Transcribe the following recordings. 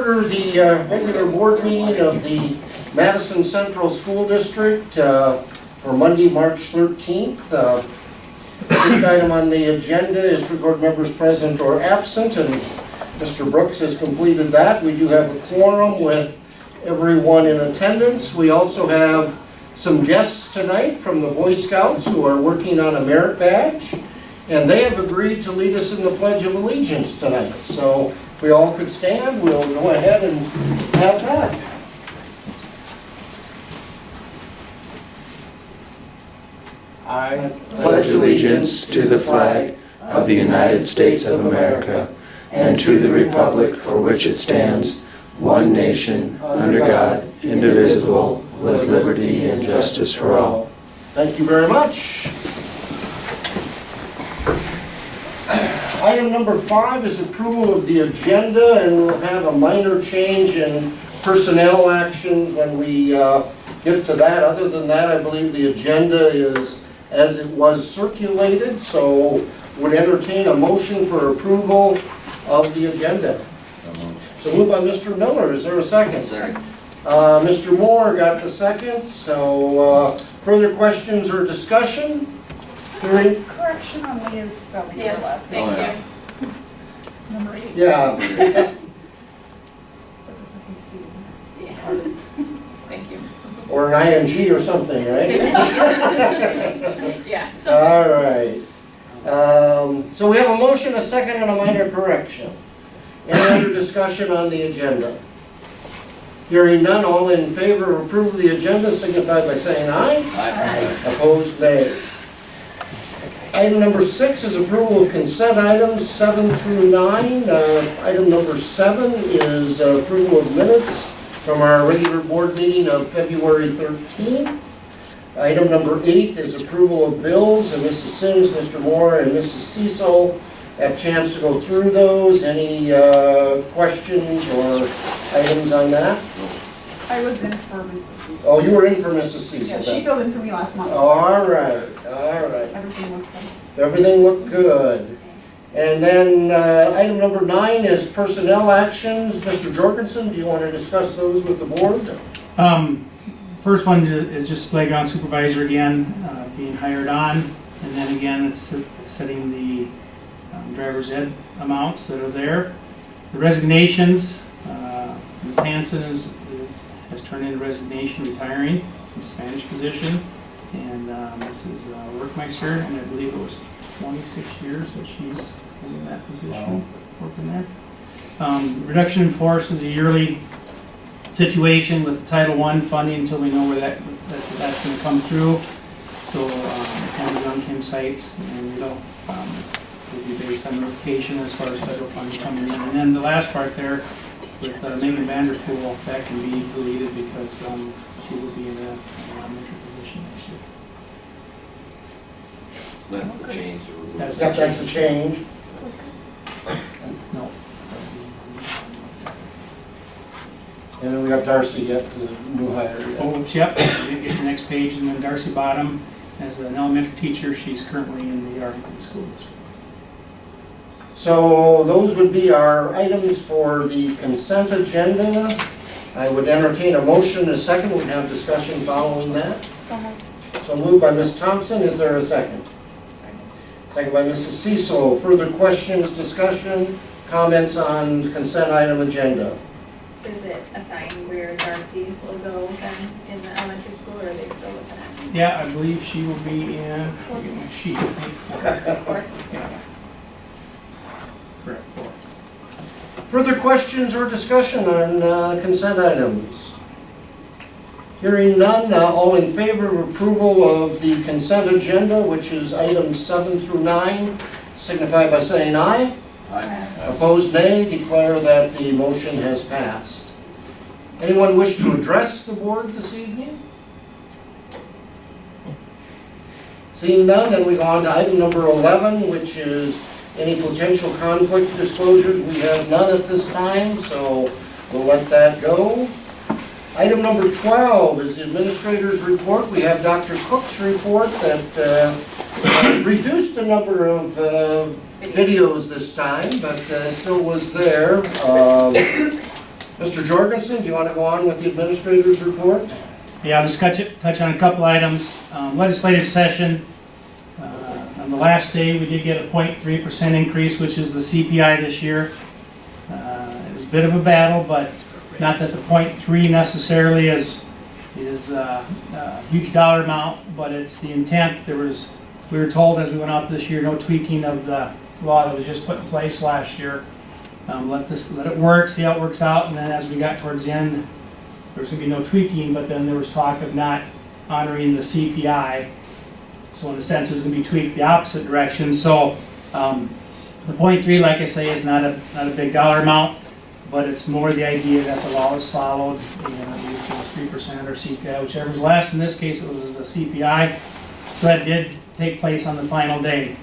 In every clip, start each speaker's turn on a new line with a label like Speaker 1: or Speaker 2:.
Speaker 1: order the regular board meeting of the Madison Central School District for Monday, March 13th. First item on the agenda is to record members present or absent, and Mr. Brooks has completed that. We do have a quorum with everyone in attendance. We also have some guests tonight from the Boy Scouts who are working on a merit badge, and they have agreed to lead us in the Pledge of Allegiance tonight. So if we all could stand, we'll go ahead and have that.
Speaker 2: I pledge allegiance to the flag of the United States of America and to the republic for which it stands, one nation, under God, indivisible, with liberty and justice for all.
Speaker 1: Thank you very much. Item number 5 is approval of the agenda, and we'll have a minor change in personnel actions when we get to that. Other than that, I believe the agenda is as it was circulated, so would entertain a motion for approval of the agenda. So moved by Mr. Miller. Is there a second?
Speaker 3: Second.
Speaker 1: Mr. Moore got the second. So further questions or discussion? Hearing.
Speaker 4: Correction on Leah's spelling.
Speaker 5: Yes, thank you.
Speaker 4: Number 8.
Speaker 1: Yeah.
Speaker 5: Thank you.
Speaker 1: Or an ing or something, right?
Speaker 5: Yeah.
Speaker 1: All right. So we have a motion, a second, and a minor correction. Any other discussion on the agenda? Hearing none, all in favor of approval of the agenda signify by saying aye.
Speaker 3: Aye.
Speaker 1: Opposed, nay. Item number 6 is approval of consent items 7 through 9. Item number 7 is approval of minutes from our regular board meeting of February 13th. Item number 8 is approval of bills, and Mrs. Sims, Mr. Moore, and Mrs. Cecil have a chance to go through those. Any questions or items on that?
Speaker 4: I was in for Mrs. Cecil.
Speaker 1: Oh, you were in for Mrs. Cecil
Speaker 4: Yeah,
Speaker 1: then.
Speaker 4: she filled in for me last month.
Speaker 1: All right, all right.
Speaker 4: Everything looked good.
Speaker 1: Everything looked good. And then item number 9 is personnel actions. Mr. Jorgensen, do you want to discuss those with the board?
Speaker 6: First one is just playground supervisor again, being hired on. And then again, it's setting the driver's ed amounts that are there. The resignations, Ms. Hanson has turned in a resignation, retiring from Spanish position. And this is Workmeister, and I believe it was 26 years that she's in that position, working there. Reduction in force is a yearly situation with Title I funding until we know where that's going to come through. So on Kim sites, and it'll be based on notification as far as federal funds coming in. And then the last part there with Megan Vanderpool, that can be deleted because she will be in a elementary position next year.
Speaker 3: So that's the change.
Speaker 1: That's a change.
Speaker 6: No.
Speaker 1: And then we got Darcy yet, the new hire.
Speaker 6: Oh, yep, we get the next page, and then Darcy Bottom, as an elementary teacher, she's currently in the Arlington School District.
Speaker 1: So those would be our items for the consent agenda. I would entertain a motion, a second. We'd have discussion following that.
Speaker 4: So moved.
Speaker 1: So moved by Ms. Thompson. Is there a second? Second by Mrs. Cecil. Further questions, discussion, comments on the consent item agenda?
Speaker 5: Is it assigned where Darcy will go then in the elementary school, or are they still looking at?
Speaker 6: Yeah, I believe she will be in, I'll get my sheet.
Speaker 5: Or
Speaker 6: Yeah. Correct, 4.
Speaker 1: Further questions or discussion on consent items? Hearing none, all in favor of approval of the consent agenda, which is items 7 through 9, signify by saying aye.
Speaker 3: Aye.
Speaker 1: Opposed, nay. Declare that the motion has passed. Anyone wish to address the board this evening? Seeing none, then we go on to item number 11, which is any potential conflict disclosures. We have none at this time, so we'll let that go. Item number 12 is the administrator's report. We have Dr. Cook's report that reduced the number of videos this time, but still was there. Mr. Jorgensen, do you want to go on with the administrator's report?
Speaker 6: Yeah, I'll just touch on a couple items. Legislative session, on the last day, we did get a 0.3% increase, which is the CPI this year. It was a bit of a battle, but not that the 0.3 necessarily is a huge dollar amount, but it's the intent. We were told as we went out this year, no tweaking of the law that was just put in place last year. Let it work, see how it works out, and then as we got towards the end, there was going to be no tweaking, but then there was talk of not honoring the CPI. So in a sense, it was going to be tweaked the opposite direction. So the 0.3, like I say, is not a big dollar amount, but it's more the idea that the law is followed. At least it was 3% or CPI, whichever was less. In this case, it was the CPI. So that did take place on the final day.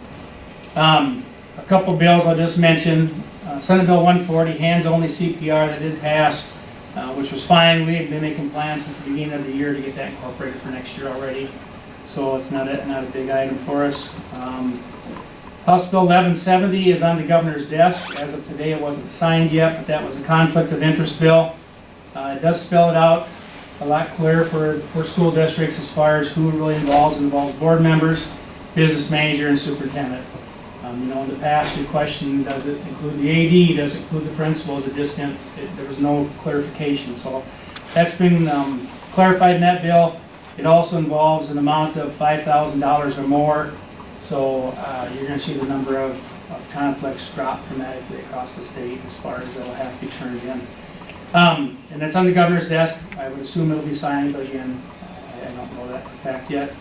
Speaker 6: A couple bills I'll just mention. Senate Bill 140, hands-only CPR that did pass, which was fine. We have been making plans since the beginning of the year to get that incorporated for next year already. So it's not a big item for us. House Bill 1170 is on the governor's desk. As of today, it wasn't signed yet, but that was a conflict of interest bill. It does spell it out a lot clearer for school districts as far as who really involves board members, business manager, and superintendent. In the past, we questioned, does it include the AD, does it include the principal? There was no clarification. So that's been clarified in that bill. It also involves an amount of $5,000 or more. So you're going to see the number of conflicts drop dramatically across the state as far as they'll have to be turned in. And that's on the governor's desk. I would assume it'll be signed, but again, I don't know that for a fact yet.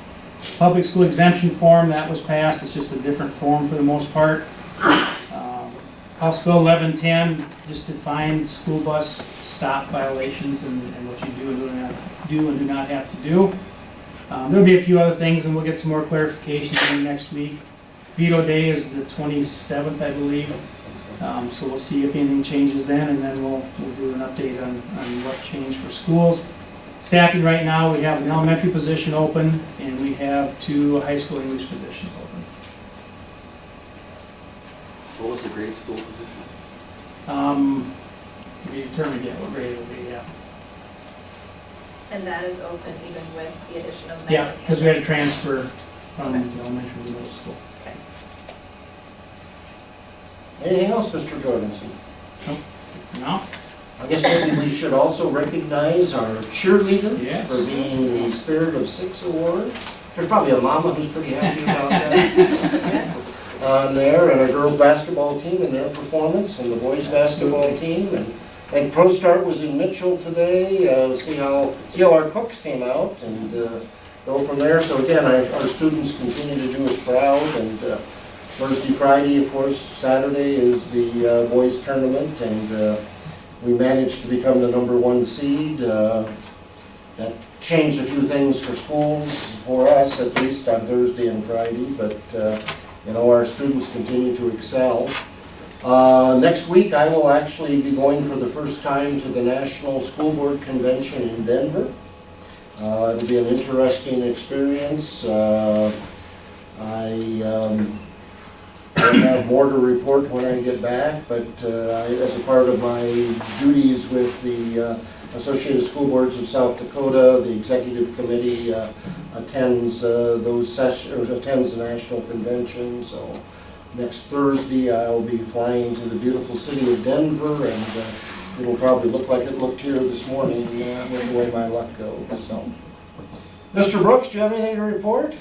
Speaker 6: Public school exemption form, that was passed. It's just a different form for the most part. House Bill 1110 just defines school bus stop violations and what you do and do not have to do. There'll be a few other things, and we'll get some more clarification next week. Veto day is the 27th, I believe. So we'll see if anything changes then, and then we'll do an update on what changed for schools. Staffing right now, we have an elementary position open, and we have 2 high school English positions open.
Speaker 3: What was the grade school position?
Speaker 6: To be determined yet what grade it will be, yeah.
Speaker 5: And that is open even with the addition of.
Speaker 6: Yeah, because we had a transfer from the elementary to middle school.
Speaker 1: Anything else, Mr. Jorgensen?
Speaker 6: No?
Speaker 1: I guess maybe we should also recognize our cheerleaders
Speaker 6: Yes.
Speaker 1: for being the Spirit of 6 award. There's probably a mama who's pretty happy about that on there, and our girls basketball team and their performance, and the boys basketball team. And I think Pro Start was in Mitchell today. See how our cooks came out and go from there. So again, our students continue to do us proud. And Thursday, Friday, of course, Saturday is the boys tournament, and we managed to become the #1 seed. That changed a few things for schools, for us at least, on Thursday and Friday, but our students continue to excel. Next week, I will actually be going for the first time to the National School Board Convention in Denver. It'll be an interesting experience. I'll have more to report when I get back, but as a part of my duties with the Associated School Boards of South Dakota, the Executive Committee attends those sessions, attends the National Convention. So next Thursday, I'll be flying to the beautiful city of Denver, and it'll probably look like it looked here this morning with the way my luck goes. So, Mr. Brooks, do you have anything to report?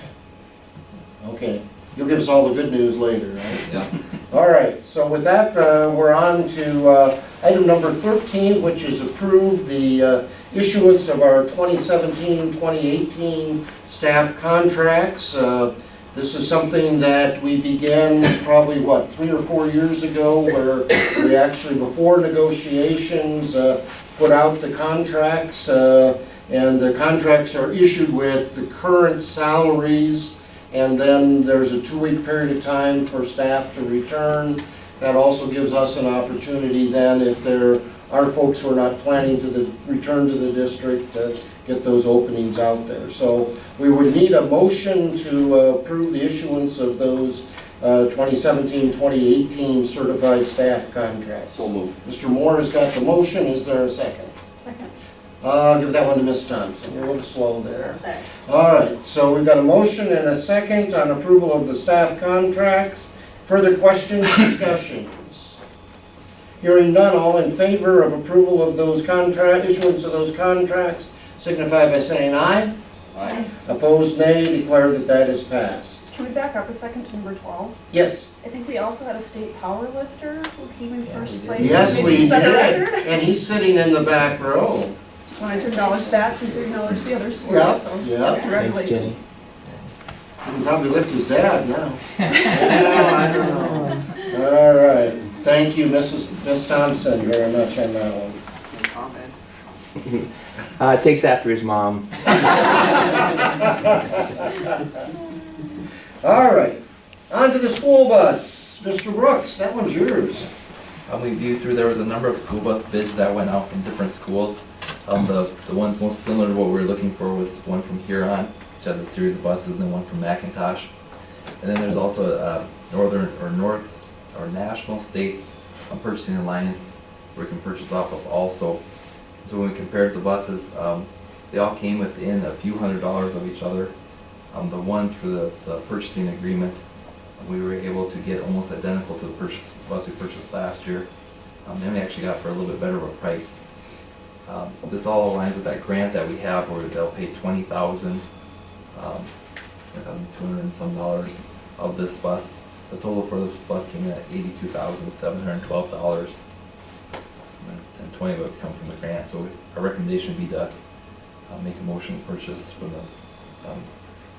Speaker 1: Okay. You'll give us all the good news later, right?
Speaker 3: Yeah.
Speaker 1: All right, so with that, we're on to item number 13, which is approve the issuance of our 2017-2018 staff contracts. This is something that we began probably, 3 or 4 years ago, where we actually, before negotiations, put out the contracts, and the contracts are issued with the current salaries. And then there's a 2-week period of time for staff to return. That also gives us an opportunity then, if there are folks who are not planning to return to the district, to get those openings out there. So we would need a motion to approve the issuance of those 2017-2018 certified staff contracts.
Speaker 3: So moved.
Speaker 1: Mr. Moore has got the motion. Is there a second?
Speaker 4: Second.
Speaker 1: I'll give that one to Ms. Thompson. You're a little slow there.
Speaker 5: Sorry.
Speaker 1: All right, so we've got a motion and a second on approval of the staff contracts. Further questions, discussions? Hearing none, all in favor of approval of those issuance of those contracts, signify by saying aye.
Speaker 3: Aye.
Speaker 1: Opposed, nay. Declare that that is passed.
Speaker 4: Can we back up a second to number 12?
Speaker 1: Yes.
Speaker 4: I think we also had a state power lifter who came in first
Speaker 2: we did.
Speaker 4: place.
Speaker 1: Yes,
Speaker 4: Maybe
Speaker 1: we
Speaker 4: set a
Speaker 1: did.
Speaker 4: record.
Speaker 1: And he's sitting in the back row.
Speaker 4: Wanted to acknowledge that since we acknowledged the other story,
Speaker 1: Yeah,
Speaker 4: so
Speaker 1: yeah.
Speaker 4: congratulations.
Speaker 1: He can probably lift his dad now. I don't know. All right. Thank you, Miss Thompson, very much on that one.
Speaker 2: Takes after his mom.
Speaker 1: All right. On to the school bus. Mr. Brooks, that one's yours.
Speaker 7: We viewed through, there was a number of school bus bids that went out from different schools. The ones most similar to what we were looking for was one from Huron, which has a series of buses, and then one from McIntosh. And then there's also a National States Purchasing Alliance where we can purchase off of also. So when we compared the buses, they all came within a few $100s of each other. The one through the purchasing agreement, we were able to get almost identical to the bus we purchased last year. Then we actually got for a little bit better of a price. This all aligns with that grant that we have where they'll pay $20,200 and some dollars of this bus. The total for this bus came in at $82,712, and $20 would come from the grant. So our recommendation would be to make a motion to purchase from the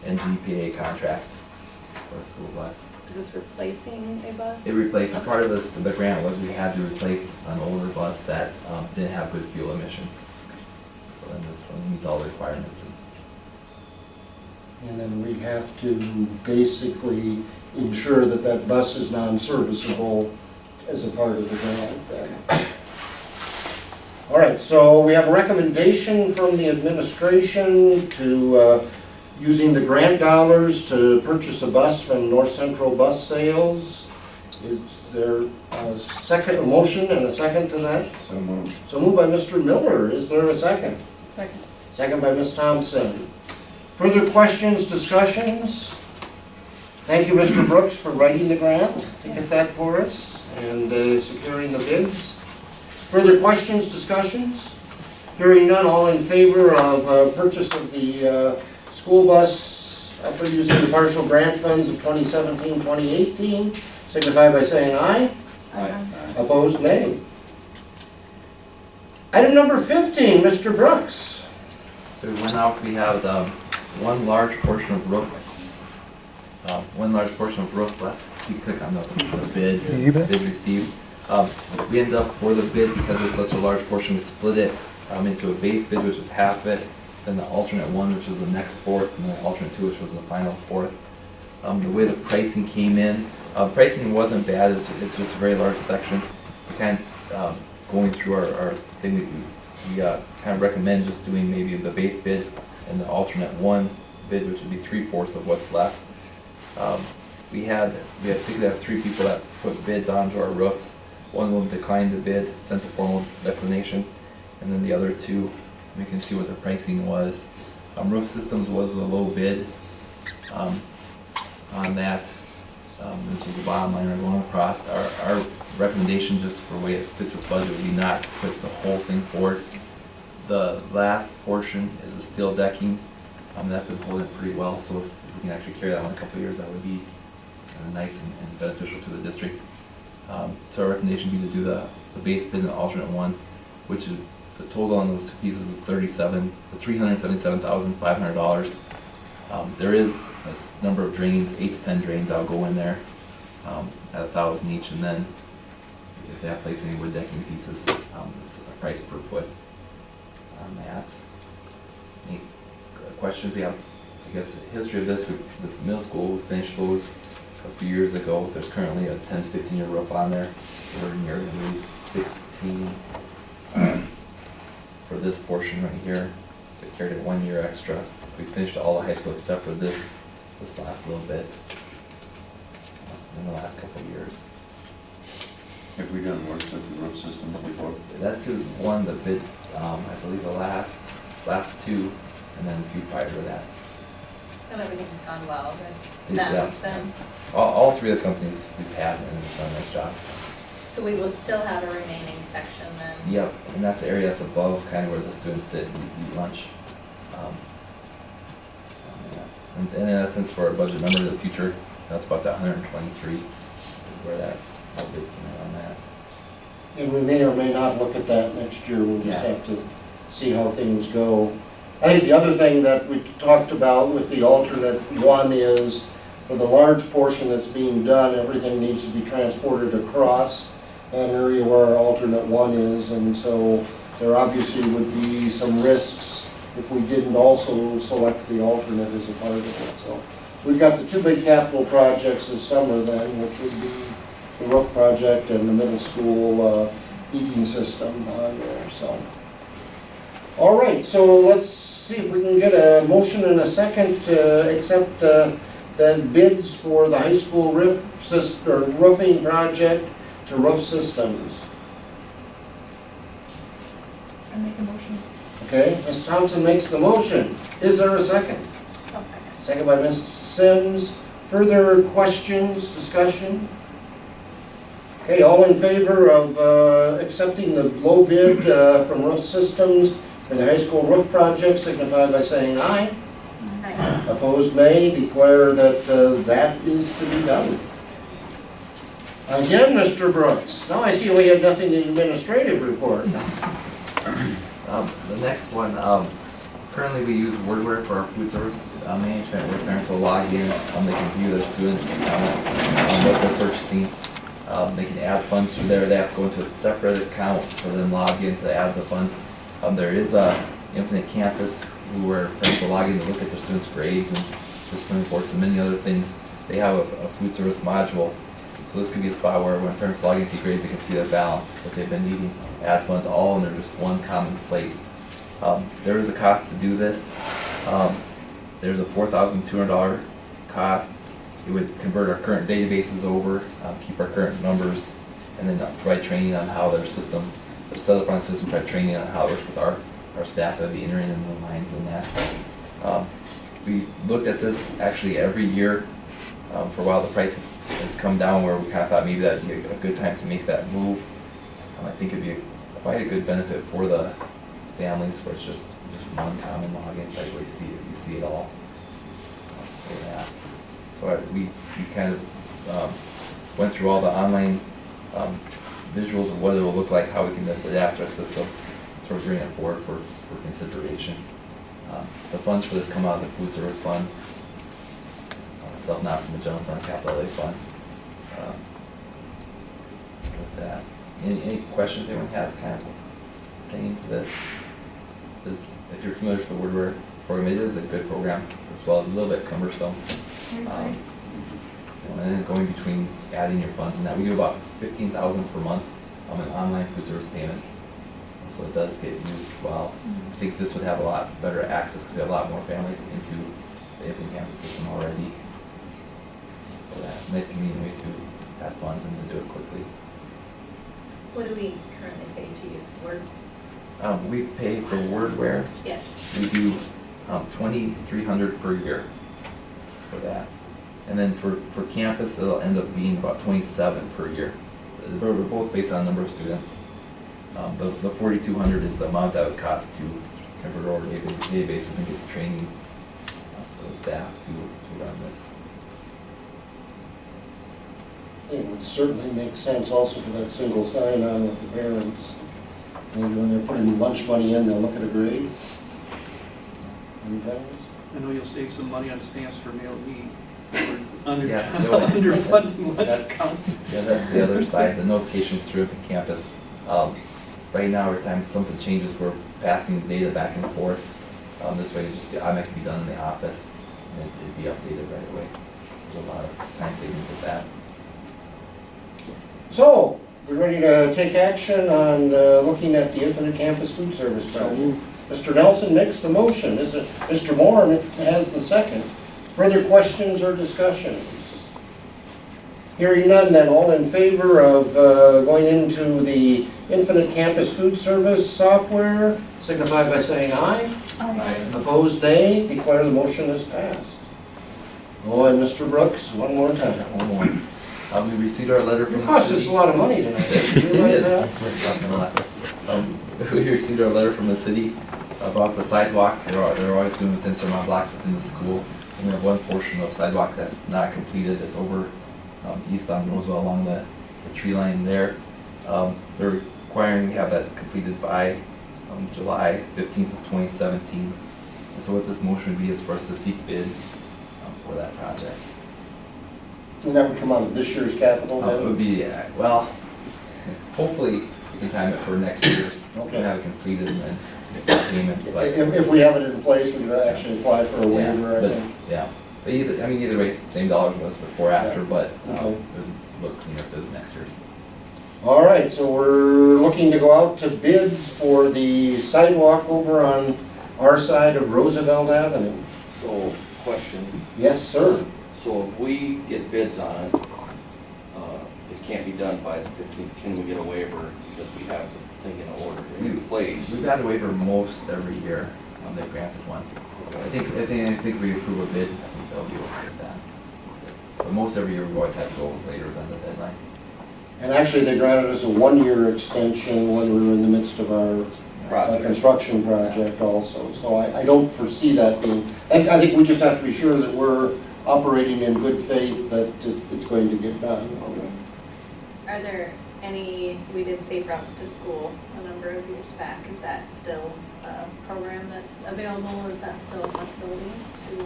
Speaker 7: NGPA contract for a school bus.
Speaker 5: Is this replacing a bus?
Speaker 7: It replaced, and part of this, the grant was we had to replace an older bus that didn't have good fuel emissions. So then this meets all the requirements.
Speaker 1: And then we have to basically ensure that that bus is non-serviceable as a part of the grant then. All right, so we have a recommendation from the administration to using the grant dollars to purchase a bus from North Central Bus Sales. Is there a motion and a second to that?
Speaker 3: So moved.
Speaker 1: So moved by Mr. Miller. Is there a second?
Speaker 4: Second.
Speaker 1: Second by Ms. Thompson. Further questions, discussions? Thank you, Mr. Brooks, for writing the grant to get that for us and securing the bids. Further questions, discussions? Hearing none, all in favor of purchase of the school bus for using the partial grant funds of 2017-2018, signify by saying aye.
Speaker 3: Aye.
Speaker 1: Opposed, nay. Item number 15, Mr. Brooks.
Speaker 7: So we went out, we have one large portion of roof left. You click on the bid received. We ended up for the bid, because it's such a large portion, we split it into a base bid, which is half it, then the alternate one, which was the next fourth, and the alternate two, which was the final fourth. The way the pricing came in, pricing wasn't bad, it's just a very large section. We kind of, going through our thing, we kind of recommend just doing maybe the base bid and the alternate one bid, which would be 3/4 of what's left. We have 3 people that put bids onto our roofs. One of them declined the bid, sent a formal declination, and then the other 2, we can see what the pricing was. Roof Systems was the low bid on that, which is the bottom line we're going across. Our recommendation, just for the way it fits with budget, would be not to put the whole thing forward. The last portion is the steel decking. That's been holding pretty well, so if we can actually carry that one a couple of years, that would be kind of nice and beneficial to the district. So our recommendation would be to do the base bid and the alternate one, which is the total on those 2 pieces is $377,500. There is a number of drains, 8 to 10 drains that'll go in there at $1,000 each, and then if they have placed any wood decking pieces, it's a price per foot on that. Any questions? We have, I guess, the history of this. The middle school, we finished those a few years ago. There's currently a 10 to 15 year roof on there. We're near, I believe, 16 for this portion right here. So it carried it 1 year extra. We finished all the high school except for this last little bit. in the last couple of years.
Speaker 3: Have we done work with the road systems before?
Speaker 7: That's who won the bid, I believe the last two, and then a few prior to that.
Speaker 5: And everything's gone well with
Speaker 7: Yeah.
Speaker 5: them then.
Speaker 7: All three of the companies we've had, and it's done a nice job.
Speaker 5: So we will still have a remaining section then?
Speaker 7: Yep, and that's the area that's above kind of where the students sit and eat lunch. Yeah. And in essence, for a budget number of the future, that's about the 123 is where that, how big on that.
Speaker 1: And we may or may not look at that next year, we'll just
Speaker 7: Yeah.
Speaker 1: have to see how things go. I think the other thing that we talked about with the alternate one is, for the large portion that's being done, everything needs to be transported across that area where our alternate one is, and so there obviously would be some risks if we didn't also select the alternate as a part of it, so. We've got the two big capital projects this summer then, which would be the roof project and the middle school heating system on there, so. All right, so let's see if we can get a motion and a second to accept the bids for the high school roofing project to Roof Systems.
Speaker 4: I make a motion.
Speaker 1: Okay, Ms. Thompson makes the motion. Is there a second?
Speaker 5: I'll second.
Speaker 1: Second by Ms. Sims. Further questions, discussion? Okay, all in favor of accepting the low bid from Roof Systems for the high school roof project, signify by saying aye.
Speaker 5: Aye.
Speaker 1: Opposed, nay. Declare that that is to be done. Again, Mr. Brooks. Now I see we have nothing in administrative report.
Speaker 7: The next one, currently we use Wordware for our food service management, where parents will log in, they can view their students' accounts, what they're purchasing. They can add funds through there, they have to go into a separate account for them to log in to add the funds. There is a Infinite Campus where parents will log in to look at their students' grades and system reports and many other things. They have a food service module. So this could be a spot where when parents log in to see grades, they can see their balance, what they've been needing, add funds, all in just one common place. There is a cost to do this. There's a $4,200 cost. It would convert our current databases over, keep our current numbers, and then provide training on how their system, their set up on the system, provide training on how it works with our staff that will be entering in the lines and that. We looked at this actually every year. For a while, the price has come down where we kind of thought maybe that'd be a good time to make that move. I think it'd be quite a good benefit for the families, where it's just one common login site where you see it all. Yeah. So we kind of went through all the online visuals of what it will look like, how we can adapt our system, sort of bring it forward for consideration. The funds for this come out of the food service fund itself, not from the general fund, capital outlay fund. With that, any questions anyone has kind of pertaining to this? If you're familiar with the Wordware program, it is a good program, as well as a little bit cumbersome. And then going between adding your funds and that, we do about $15,000 per month in online food service payments. So it does get used well. I think this would have a lot better access because we have a lot more families into the Infinite Campus system already. So that nice convenient way to have funds and to do it quickly.
Speaker 5: What do we currently pay to use Word?
Speaker 7: We pay for Wordware.
Speaker 5: Yes.
Speaker 7: We do $2,300 per year for that. And then for campus, it'll end up being about $27 per year. They're both based on number of students. The $4,200 is the amount that would cost to convert over databases and get the training for the staff to run this.
Speaker 1: It would certainly make sense also for that single sign-on with the parents. Maybe when they're putting lunch money in, they'll look at a grade.
Speaker 8: I know you'll save some money on stamps for mailed meat.
Speaker 7: Yeah,
Speaker 8: Underfunding lunch
Speaker 7: that's-
Speaker 8: accounts.
Speaker 7: Yeah, that's the other side, the notifications through the campus. Right now, every time something changes, we're passing data back and forth. This way, it just automatically be done in the office, and it'd be updated right away. There's a lot of time savings with that.
Speaker 1: So, we're ready to take action on looking at the Infinite Campus Food Service project. Mr. Nelson makes the motion. Mr. Moore has the second. Further questions or discussions? Hearing none, then all in favor of going into the Infinite Campus Food Service software, signify by saying aye. Opposed, nay. Declare the motion is passed. Oh, and Mr. Brooks, one more time.
Speaker 7: One more. We received our letter from
Speaker 1: It
Speaker 7: the
Speaker 1: costs
Speaker 7: city.
Speaker 1: us a lot of money tonight. You realize that?
Speaker 7: We received our letter from the city about the sidewalk. They're always doing within some blocks within the school. And we have one portion of sidewalk that's not completed, that's over east on Roseville along the tree line there. They're requiring we have that completed by July 15th of 2017. And so what this motion would be is for us to seek bids for that project.
Speaker 1: And that would come out of this year's capital
Speaker 7: It would
Speaker 1: then?
Speaker 7: be, well, hopefully we can time it for next year's.
Speaker 1: Okay.
Speaker 7: Have it completed and then make the payment, but.
Speaker 1: If we have it in place, we could actually apply for a
Speaker 7: Yeah,
Speaker 1: waiver, I
Speaker 7: but-
Speaker 1: think.
Speaker 7: Yeah, but either way, same dollars was before, after, but it
Speaker 1: Okay.
Speaker 7: would look cleaner if it was next year's.
Speaker 1: All right, so we're looking to go out to bid for the sidewalk over on our side of Roosevelt Avenue.
Speaker 9: So, question,
Speaker 1: Yes, sir.
Speaker 9: so if we get bids on it, it can't be done by the 15th, can we get a waiver because we have the thing in order in place?
Speaker 7: We've had a waiver most every year, they granted one. I think we approve a bid, I think they'll be okay with that. But most every year, we always have to go later than the deadline.
Speaker 1: And actually, they granted us a one-year extension when we were in the midst of our
Speaker 9: Project.
Speaker 1: construction project also. So I don't foresee that being, I think we just have to be sure that we're operating in good faith that it's going to get done.
Speaker 5: Are there any, we did Safe Routes to School a number of years back, is that still a program that's available, is that still a possibility to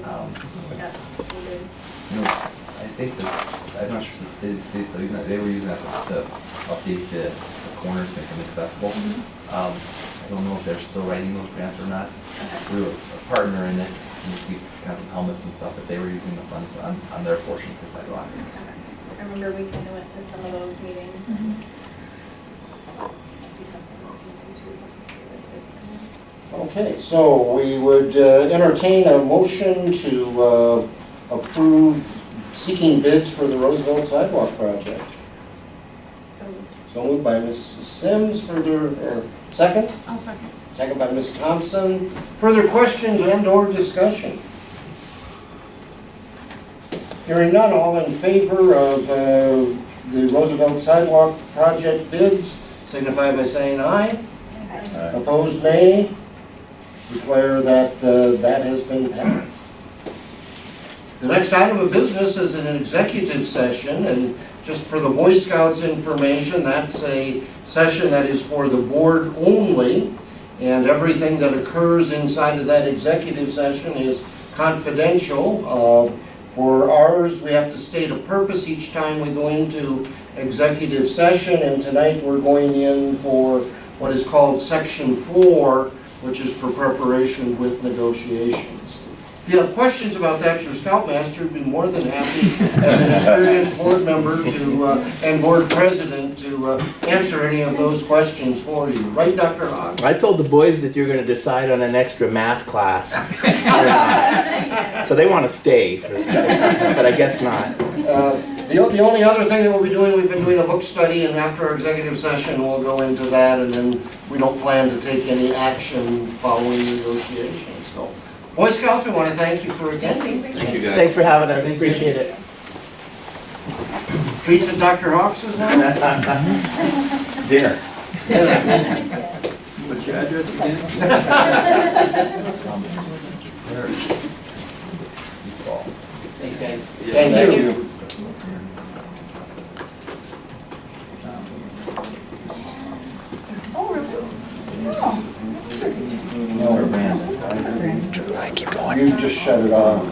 Speaker 5: pick up the bids?
Speaker 7: You know, I think that, I'm not sure if the state still using that, they were using that to update the corners, make them accessible. I don't know if they're still writing those grants or not.
Speaker 5: Okay.
Speaker 7: We were a partner in it, and we kind of helmets and stuff, but they were using the funds on their portion of the sidewalk.
Speaker 5: Okay. I remember we kind of went to some of those meetings and might be something to look into too. See what bids in there.
Speaker 1: Okay, so we would entertain a motion to approve seeking bids for the Roosevelt Sidewalk project.
Speaker 5: So,
Speaker 1: So moved by Mrs. Sims, further, second?
Speaker 4: I'll second.
Speaker 1: Second by Ms. Thompson. Further questions and/or discussion? Hearing none, all in favor of the Roosevelt Sidewalk project bids, signify by saying aye. Opposed, nay. Declare that that has been passed. The next item of business is an executive session, and just for the Boy Scouts information, that's a session that is for the board only, and everything that occurs inside of that executive session is confidential. For ours, we have to state a purpose each time we go into executive session, and tonight we're going in for what is called Section 4, which is for preparation with negotiations. If you have questions about that, your Scoutmaster would be more than happy, as an experienced board member and board president, to answer any of those questions for you. Right, Dr. Hawk?
Speaker 2: I told the boys that you're gonna decide on an extra math class. So they wanna stay, but I guess not.
Speaker 1: The only other thing that we'll be doing, we've been doing a book study, and after our executive session, we'll go into that, and then we don't plan to take any action following negotiations. So, Boy Scouts, we want to thank you for attending.
Speaker 9: Thank you, guys.
Speaker 2: Thanks for having us, appreciate it.
Speaker 1: Treats at Dr. Hawk's as well?
Speaker 2: Dinner.
Speaker 8: What's your address again?
Speaker 6: Thanks, guys.
Speaker 1: Thank you.
Speaker 2: I keep going.
Speaker 1: You just shut it off.